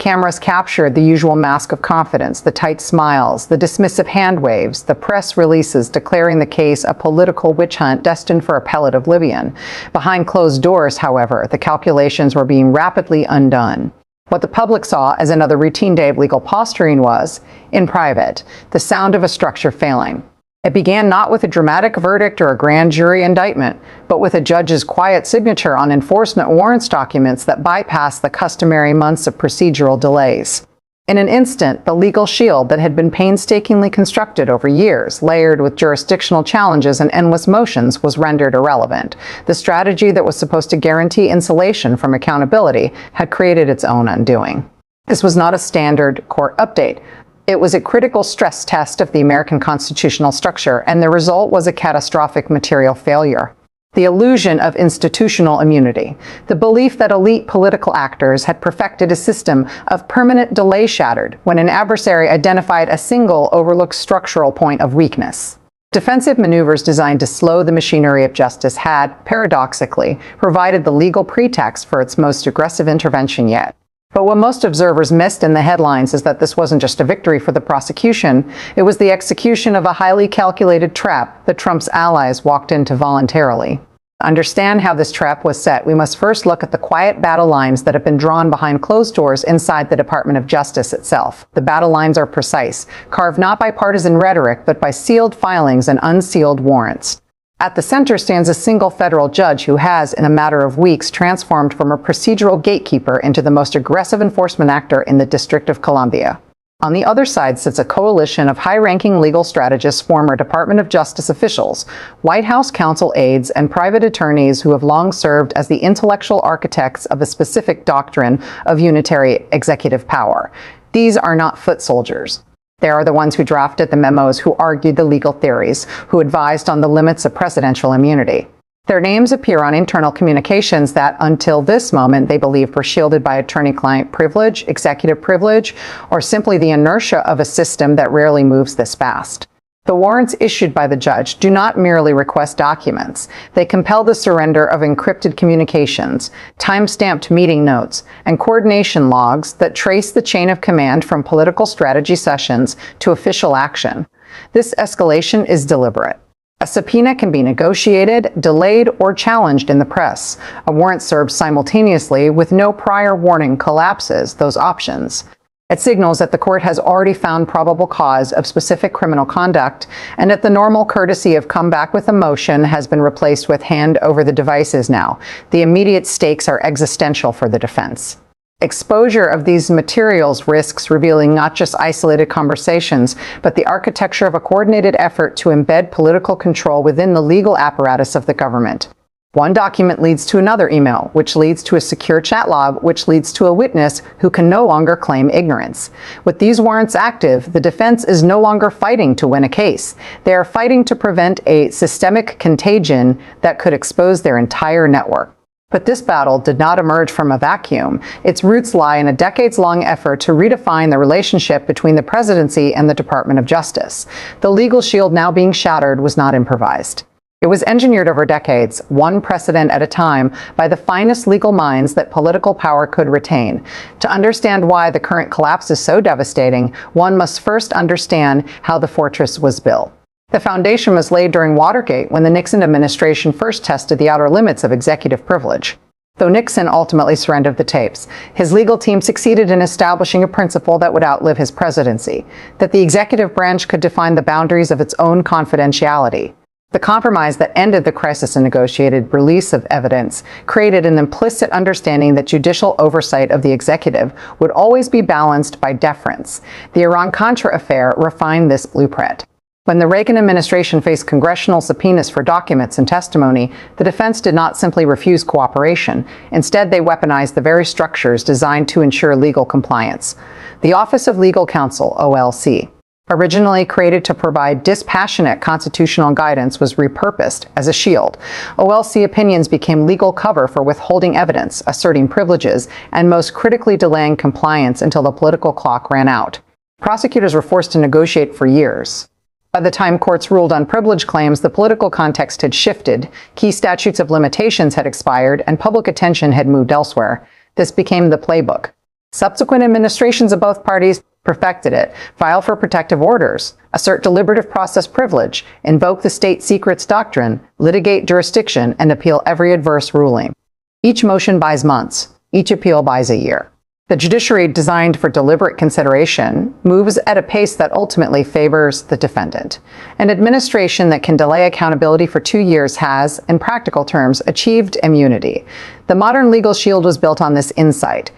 cameras captured the usual mask of confidence, the tight smiles, the dismissive hand waves, the press releases declaring the case a political witch hunt destined for appellate oblivion. Behind closed doors, however, the calculations were being rapidly undone. What the public saw as another routine day of legal posturing was, in private, the sound of a structure failing. It began not with a dramatic verdict or a grand jury indictment, but with a judge's quiet signature on enforcement warrants documents that bypassed the customary months of procedural delays. In an instant, the legal shield that had been painstakingly constructed over years, layered with jurisdictional challenges and endless motions, was rendered irrelevant. The strategy that was supposed to guarantee insulation from accountability had created its own undoing. This was not a standard court update. It was a critical stress test of the American constitutional structure, and the result was a catastrophic material failure. The illusion of institutional immunity, the belief that elite political actors had perfected a system of permanent delay shattered when an adversary identified a single overlooked structural point of weakness. Defensive maneuvers designed to slow the machinery of justice had, paradoxically, provided the legal pretext for its most aggressive intervention yet. But what most observers missed in the headlines is that this wasn't just a victory for the prosecution, it was the execution of a highly calculated trap that Trump's allies walked into voluntarily. To understand how this trap was set, we must first look at the quiet battle lines that have been drawn behind closed doors inside the Department of Justice itself. The battle lines are precise, carved not by partisan rhetoric, but by sealed filings and unsealed warrants. At the center stands a single federal judge who has, in a matter of weeks, transformed from a procedural gatekeeper into the most aggressive enforcement actor in the District of Columbia. On the other side sits a coalition of high-ranking legal strategists, former Department of Justice officials, White House counsel aides, and private attorneys who have long served as the intellectual architects of a specific doctrine of unitary executive power. These are not foot soldiers. They are the ones who drafted the memos, who argued the legal theories, who advised on the limits of presidential immunity. Their names appear on internal communications that, until this moment, they believe were shielded by attorney-client privilege, executive privilege, or simply the inertia of a system that rarely moves this fast. The warrants issued by the judge do not merely request documents. They compel the surrender of encrypted communications, time-stamped meeting notes, and coordination logs that trace the chain of command from political strategy sessions to official action. This escalation is deliberate. A subpoena can be negotiated, delayed, or challenged in the press. A warrant served simultaneously with no prior warning collapses those options. It signals that the court has already found probable cause of specific criminal conduct, and that the normal courtesy of come back with a motion has been replaced with hand over the devices now. The immediate stakes are existential for the defense. Exposure of these materials risks revealing not just isolated conversations, but the architecture of a coordinated effort to embed political control within the legal apparatus of the government. One document leads to another email, which leads to a secure chat log, which leads to a witness who can no longer claim ignorance. With these warrants active, the defense is no longer fighting to win a case. They are fighting to prevent a systemic contagion that could expose their entire network. But this battle did not emerge from a vacuum. Its roots lie in a decades-long effort to redefine the relationship between the presidency and the Department of Justice. The legal shield now being shattered was not improvised. It was engineered over decades, one precedent at a time, by the finest legal minds that political power could retain. To understand why the current collapse is so devastating, one must first understand how the fortress was built. The foundation was laid during Watergate, when the Nixon administration first tested the outer limits of executive privilege. Though Nixon ultimately surrendered the tapes, his legal team succeeded in establishing a principle that would outlive his presidency, that the executive branch could define the boundaries of its own confidentiality. The compromise that ended the crisis and negotiated release of evidence created an implicit understanding that judicial oversight of the executive would always be balanced by deference. The Iran-Contra affair refined this blueprint. When the Reagan administration faced congressional subpoenas for documents and testimony, the defense did not simply refuse cooperation. Instead, they weaponized the very structures designed to ensure legal compliance. The Office of Legal Counsel, OLC, originally created to provide dispassionate constitutional guidance, was repurposed as a shield. OLC opinions became legal cover for withholding evidence, asserting privileges, and most critically delaying compliance until the political clock ran out. Prosecutors were forced to negotiate for years. By the time courts ruled on privilege claims, the political context had shifted, key statutes of limitations had expired, and public attention had moved elsewhere. This became the playbook. Subsequent administrations of both parties perfected it, file for protective orders, assert deliberative process privilege, invoke the state secrets doctrine, litigate jurisdiction, and appeal every adverse ruling. Each motion buys months. Each appeal buys a year. The judiciary, designed for deliberate consideration, moves at a pace that ultimately favors the defendant. An administration that can delay accountability for 2 years has, in practical terms, achieved immunity. The modern legal shield was built on this insight.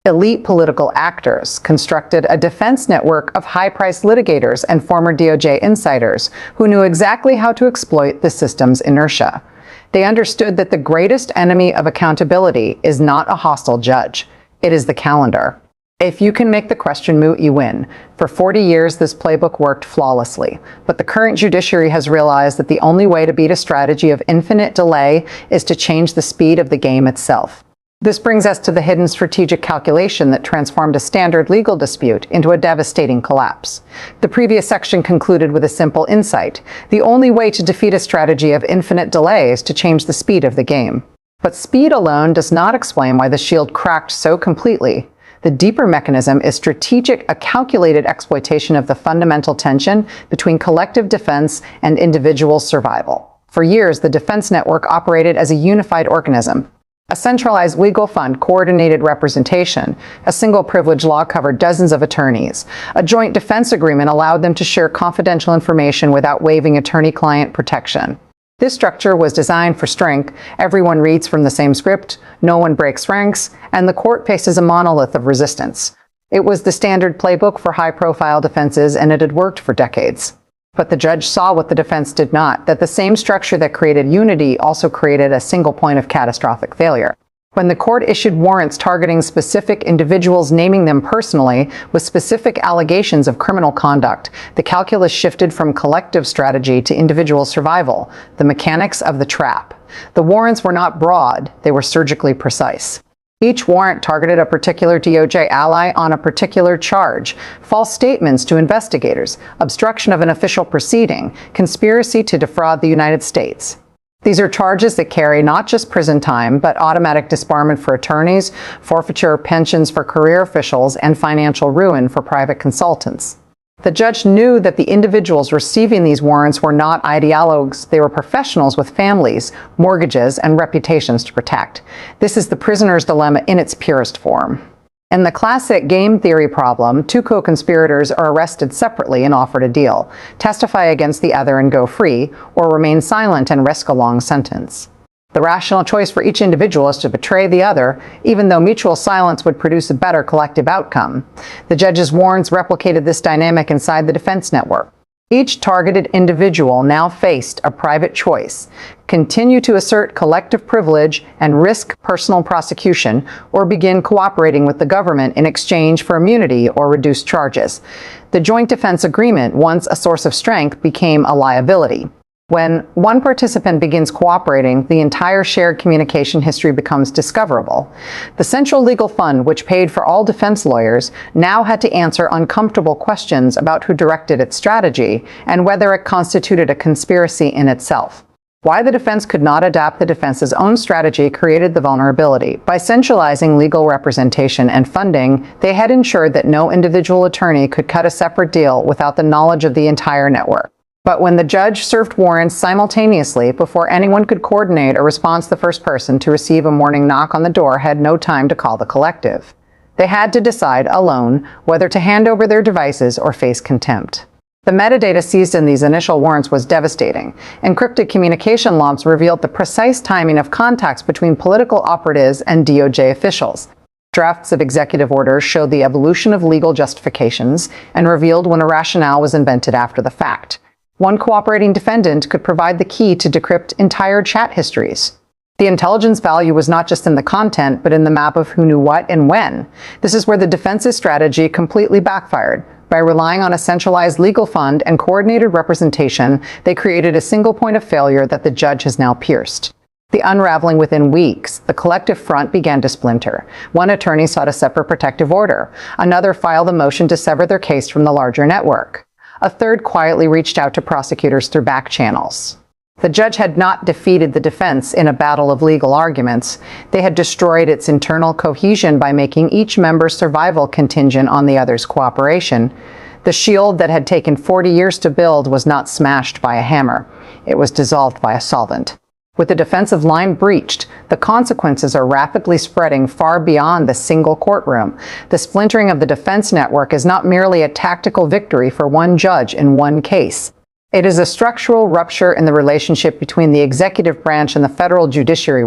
Elite political actors constructed a defense network of high-priced litigators and former DOJ insiders who knew exactly how to exploit the system's inertia. They understood that the greatest enemy of accountability is not a hostile judge. It is the calendar. If you can make the question moot, you win. For 40 years, this playbook worked flawlessly. But the current judiciary has realized that the only way to beat a strategy of infinite delay is to change the speed of the game itself. This brings us to the hidden strategic calculation that transformed a standard legal dispute into a devastating collapse. The previous section concluded with a simple insight. The only way to defeat a strategy of infinite delay is to change the speed of the game. But speed alone does not explain why the shield cracked so completely. The deeper mechanism is a calculated exploitation of the fundamental tension between collective defense and individual survival. For years, the defense network operated as a unified organism. A centralized legal fund coordinated representation. A single privilege law covered dozens of attorneys. A joint defense agreement allowed them to share confidential information without waiving attorney-client protection. This structure was designed for strength. Everyone reads from the same script, no one breaks ranks, and the court faces a monolith of resistance. It was the standard playbook for high-profile defenses, and it had worked for decades. But the judge saw what the defense did not, that the same structure that created unity also created a single point of catastrophic failure. When the court issued warrants targeting specific individuals, naming them personally, with specific allegations of criminal conduct, the calculus shifted from collective strategy to individual survival, the mechanics of the trap. The warrants were not broad, they were surgically precise. Each warrant targeted a particular DOJ ally on a particular charge: false statements to investigators, obstruction of an official proceeding, conspiracy to defraud the United States. These are charges that carry not just prison time, but automatic disbarment for attorneys, forfeiture of pensions for career officials, and financial ruin for private consultants. The judge knew that the individuals receiving these warrants were not ideologues. They were professionals with families, mortgages, and reputations to protect. This is the prisoner's dilemma in its purest form. In the classic game theory problem, two co-conspirators are arrested separately and offered a deal: testify against the other and go free, or remain silent and risk a long sentence. The rational choice for each individual is to betray the other, even though mutual silence would produce a better collective outcome. The judge's warrants replicated this dynamic inside the defense network. Each targeted individual now faced a private choice: continue to assert collective privilege and risk personal prosecution, or begin cooperating with the government in exchange for immunity or reduced charges. The joint defense agreement, once a source of strength, became a liability. When one participant begins cooperating, the entire shared communication history becomes discoverable. The central legal fund, which paid for all defense lawyers, now had to answer uncomfortable questions about who directed its strategy and whether it constituted a conspiracy in itself. Why the defense could not adapt the defense's own strategy created the vulnerability. By centralizing legal representation and funding, they had ensured that no individual attorney could cut a separate deal without the knowledge of the entire network. But when the judge served warrants simultaneously, before anyone could coordinate a response, the first person to receive a morning knock on the door had no time to call the collective. They had to decide alone whether to hand over their devices or face contempt. The metadata seized in these initial warrants was devastating. Encrypted communication logs revealed the precise timing of contacts between political operatives and DOJ officials. Drafts of executive orders showed the evolution of legal justifications and revealed when a rationale was invented after the fact. One cooperating defendant could provide the key to decrypt entire chat histories. The intelligence value was not just in the content, but in the map of who knew what and when. This is where the defense's strategy completely backfired. By relying on a centralized legal fund and coordinated representation, they created a single point of failure that the judge has now pierced. The unraveling within weeks, the collective front began to splinter. One attorney sought a separate protective order. Another filed a motion to sever their case from the larger network. A third quietly reached out to prosecutors through back channels. The judge had not defeated the defense in a battle of legal arguments. They had destroyed its internal cohesion by making each member's survival contingent on the other's cooperation. The shield that had taken 40 years to build was not smashed by a hammer. It was dissolved by a solvent. With the defensive line breached, the consequences are rapidly spreading far beyond the single courtroom. The splintering of the defense network is not merely a tactical victory for one judge in one case. It is a structural rupture in the relationship between the executive branch and the federal judiciary,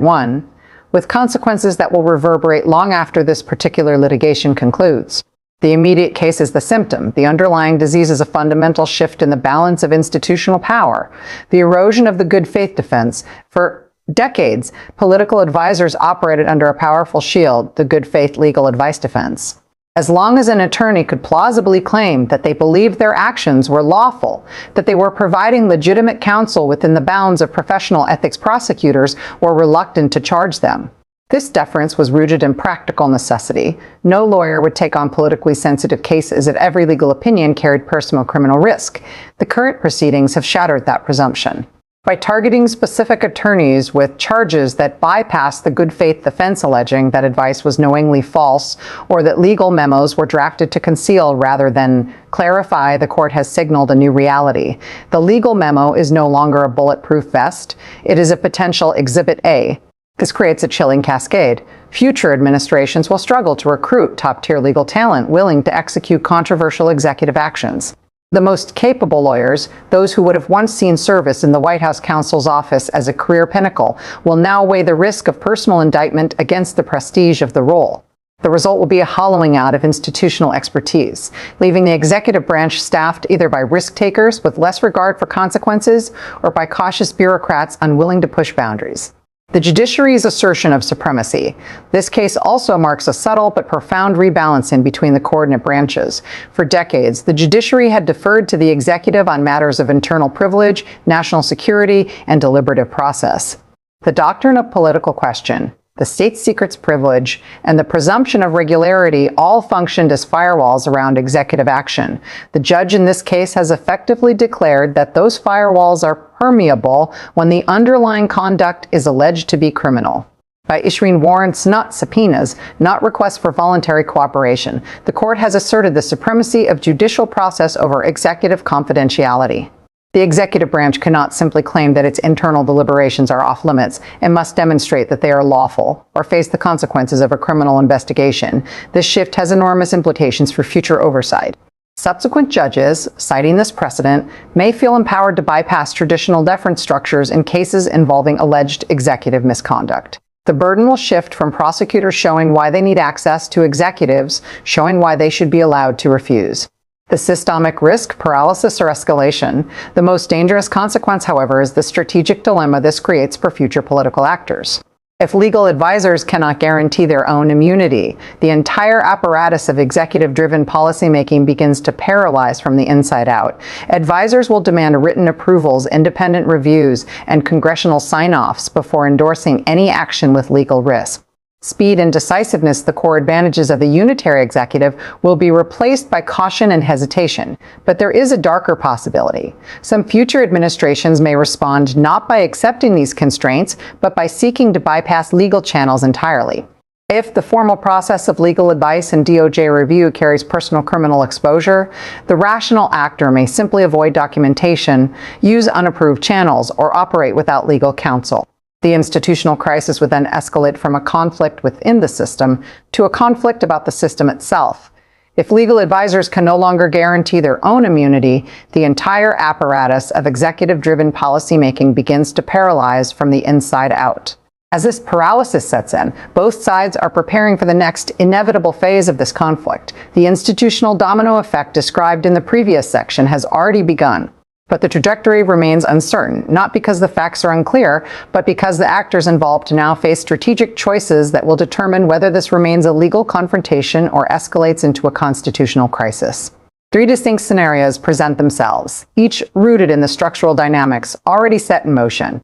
with consequences that will reverberate long after this particular litigation concludes. The immediate case is the symptom. The underlying disease is a fundamental shift in the balance of institutional power, the erosion of the good faith defense. For decades, political advisors operated under a powerful shield, the good faith legal advice defense. As long as an attorney could plausibly claim that they believed their actions were lawful, that they were providing legitimate counsel within the bounds of professional ethics, prosecutors were reluctant to charge them. This deference was rooted in practical necessity. No lawyer would take on politically sensitive cases if every legal opinion carried personal criminal risk. The current proceedings have shattered that presumption. By targeting specific attorneys with charges that bypass the good faith defense alleging that advice was knowingly false or that legal memos were drafted to conceal rather than clarify, the court has signaled a new reality. The legal memo is no longer a bulletproof vest. It is a potential Exhibit A. This creates a chilling cascade. Future administrations will struggle to recruit top-tier legal talent willing to execute controversial executive actions. The most capable lawyers, those who would have once seen service in the White House counsel's office as a career pinnacle, will now weigh the risk of personal indictment against the prestige of the role. The result will be a hollowing out of institutional expertise, leaving the executive branch staffed either by risk-takers with less regard for consequences or by cautious bureaucrats unwilling to push boundaries. The judiciary's assertion of supremacy. This case also marks a subtle but profound rebalancing between the coordinate branches. For decades, the judiciary had deferred to the executive on matters of internal privilege, national security, and deliberative process. The doctrine of political question, the state secrets privilege, and the presumption of regularity all functioned as firewalls around executive action. The judge in this case has effectively declared that those firewalls are permeable when the underlying conduct is alleged to be criminal. By issuing warrants, not subpoenas, not requests for voluntary cooperation, the court has asserted the supremacy of judicial process over executive confidentiality. The executive branch cannot simply claim that its internal deliberations are off limits and must demonstrate that they are lawful or face the consequences of a criminal investigation. This shift has enormous implications for future oversight. Subsequent judges, citing this precedent, may feel empowered to bypass traditional deference structures in cases involving alleged executive misconduct. The burden will shift from prosecutors showing why they need access to executives showing why they should be allowed to refuse. The systemic risk, paralysis, or escalation. The most dangerous consequence, however, is the strategic dilemma this creates for future political actors. If legal advisors cannot guarantee their own immunity, the entire apparatus of executive-driven policymaking begins to paralyze from the inside out. Advisors will demand written approvals, independent reviews, and congressional sign-offs before endorsing any action with legal risk. Speed and decisiveness, the core advantages of the unitary executive, will be replaced by caution and hesitation. But there is a darker possibility. Some future administrations may respond not by accepting these constraints, but by seeking to bypass legal channels entirely. If the formal process of legal advice and DOJ review carries personal criminal exposure, the rational actor may simply avoid documentation, use unapproved channels, or operate without legal counsel. The institutional crisis would then escalate from a conflict within the system to a conflict about the system itself. If legal advisors can no longer guarantee their own immunity, the entire apparatus of executive-driven policymaking begins to paralyze from the inside out. As this paralysis sets in, both sides are preparing for the next inevitable phase of this conflict. The institutional domino effect described in the previous section has already begun. But the trajectory remains uncertain, not because the facts are unclear, but because the actors involved now face strategic choices that will determine whether this remains a legal confrontation or escalates into a constitutional crisis. Three distinct scenarios present themselves, each rooted in the structural dynamics already set in motion.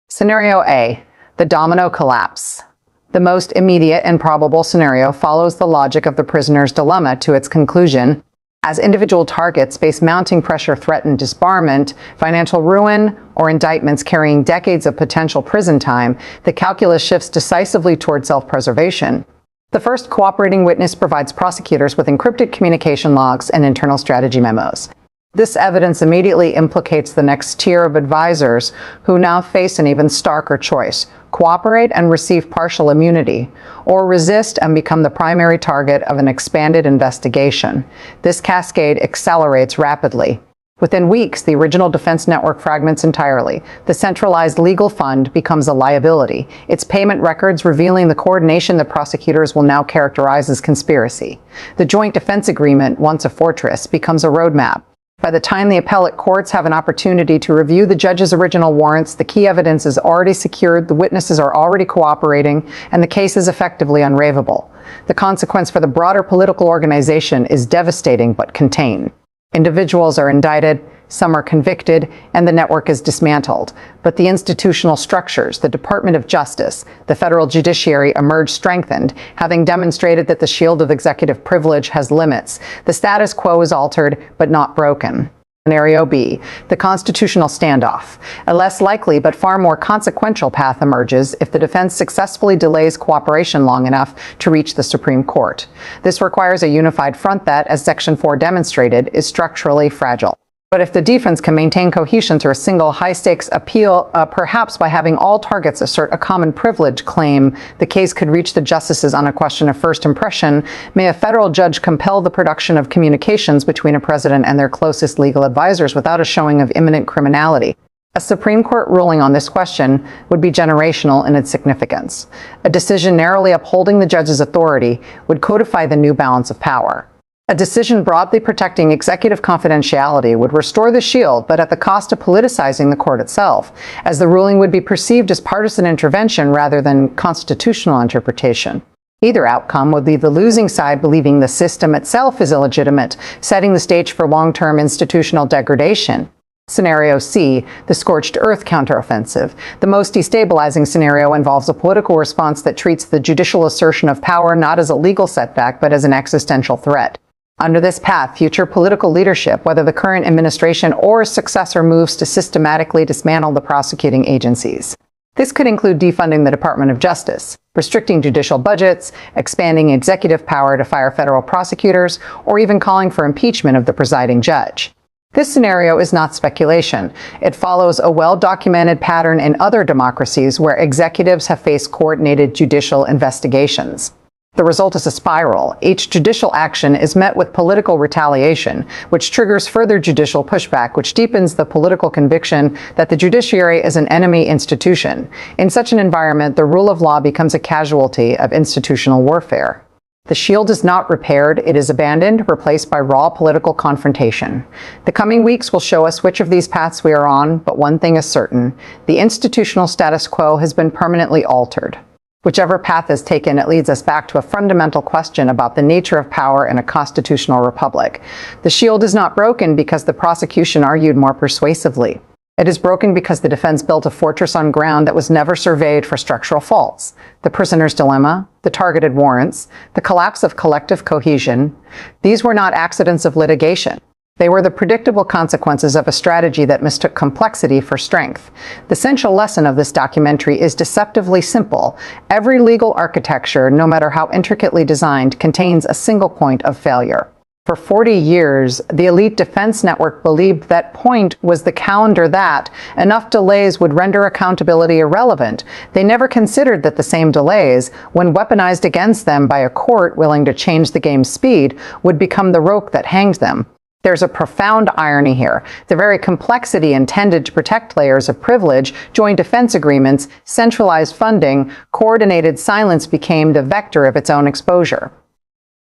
Scenario A, the domino collapse. The most immediate and probable scenario follows the logic of the prisoner's dilemma to its conclusion. As individual targets face mounting pressure, threaten disbarment, financial ruin, or indictments carrying decades of potential prison time, the calculus shifts decisively toward self-preservation. The first cooperating witness provides prosecutors with encrypted communication logs and internal strategy memos. This evidence immediately implicates the next tier of advisors who now face an even starker choice: cooperate and receive partial immunity, or resist and become the primary target of an expanded investigation. This cascade accelerates rapidly. Within weeks, the original defense network fragments entirely. The centralized legal fund becomes a liability, its payment records revealing the coordination that prosecutors will now characterize as conspiracy. The joint defense agreement, once a fortress, becomes a roadmap. By the time the appellate courts have an opportunity to review the judge's original warrants, the key evidence is already secured, the witnesses are already cooperating, and the case is effectively unravable. The consequence for the broader political organization is devastating but contained. Individuals are indicted, some are convicted, and the network is dismantled. But the institutional structures, the Department of Justice, the federal judiciary emerge strengthened, having demonstrated that the shield of executive privilege has limits. The status quo is altered, but not broken. Scenario B, the constitutional standoff. A less likely but far more consequential path emerges if the defense successfully delays cooperation long enough to reach the Supreme Court. This requires a unified front that, as Section 4 demonstrated, is structurally fragile. But if the defense can maintain cohesion through a single high-stakes appeal, perhaps by having all targets assert a common privilege claim, the case could reach the justices on a question of first impression. May a federal judge compel the production of communications between a president and their closest legal advisors without a showing of imminent criminality. A Supreme Court ruling on this question would be generational in its significance. A decision narrowly upholding the judge's authority would codify the new balance of power. A decision broadly protecting executive confidentiality would restore the shield, but at the cost of politicizing the court itself, as the ruling would be perceived as partisan intervention rather than constitutional interpretation. Either outcome would leave the losing side believing the system itself is illegitimate, setting the stage for long-term institutional degradation. Scenario C, the scorched earth counteroffensive. The most destabilizing scenario involves a political response that treats the judicial assertion of power not as a legal setback, but as an existential threat. Under this path, future political leadership, whether the current administration or a successor, moves to systematically dismantle the prosecuting agencies. This could include defunding the Department of Justice, restricting judicial budgets, expanding executive power to fire federal prosecutors, or even calling for impeachment of the presiding judge. This scenario is not speculation. It follows a well-documented pattern in other democracies where executives have faced coordinated judicial investigations. The result is a spiral. Each judicial action is met with political retaliation, which triggers further judicial pushback, which deepens the political conviction that the judiciary is an enemy institution. In such an environment, the rule of law becomes a casualty of institutional warfare. The shield is not repaired, it is abandoned, replaced by raw political confrontation. The coming weeks will show us which of these paths we are on, but one thing is certain: the institutional status quo has been permanently altered. Whichever path is taken, it leads us back to a fundamental question about the nature of power in a constitutional republic. The shield is not broken because the prosecution argued more persuasively. It is broken because the defense built a fortress on ground that was never surveyed for structural faults. The prisoner's dilemma, the targeted warrants, the collapse of collective cohesion, these were not accidents of litigation. They were the predictable consequences of a strategy that mistook complexity for strength. The central lesson of this documentary is deceptively simple. Every legal architecture, no matter how intricately designed, contains a single point of failure. For 40 years, the elite defense network believed that point was the calendar that enough delays would render accountability irrelevant. They never considered that the same delays, when weaponized against them by a court willing to change the game's speed, would become the rope that hanged them. There's a profound irony here. The very complexity intended to protect layers of privilege, joint defense agreements, centralized funding, coordinated silence became the vector of its own exposure.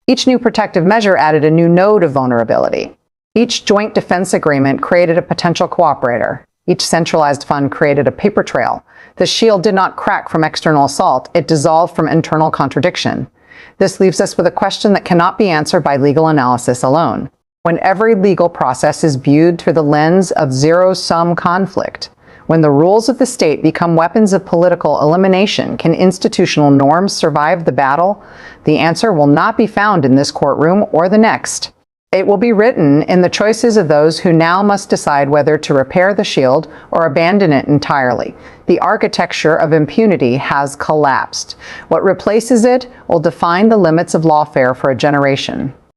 Each new protective measure added a new node of vulnerability. Each joint defense agreement created a potential cooperator. Each centralized fund created a paper trail. The shield did not crack from external assault, it dissolved from internal contradiction. This leaves us with a question that cannot be answered by legal analysis alone. When every legal process is viewed through the lens of zero-sum conflict, when the rules of the state become weapons of political elimination, can institutional norms survive the battle? The answer will not be found in this courtroom or the next. It will be written in the choices of those who now must decide whether to repair the shield or abandon it entirely. The architecture of impunity has collapsed. What replaces it will define the limits of lawfare for a generation.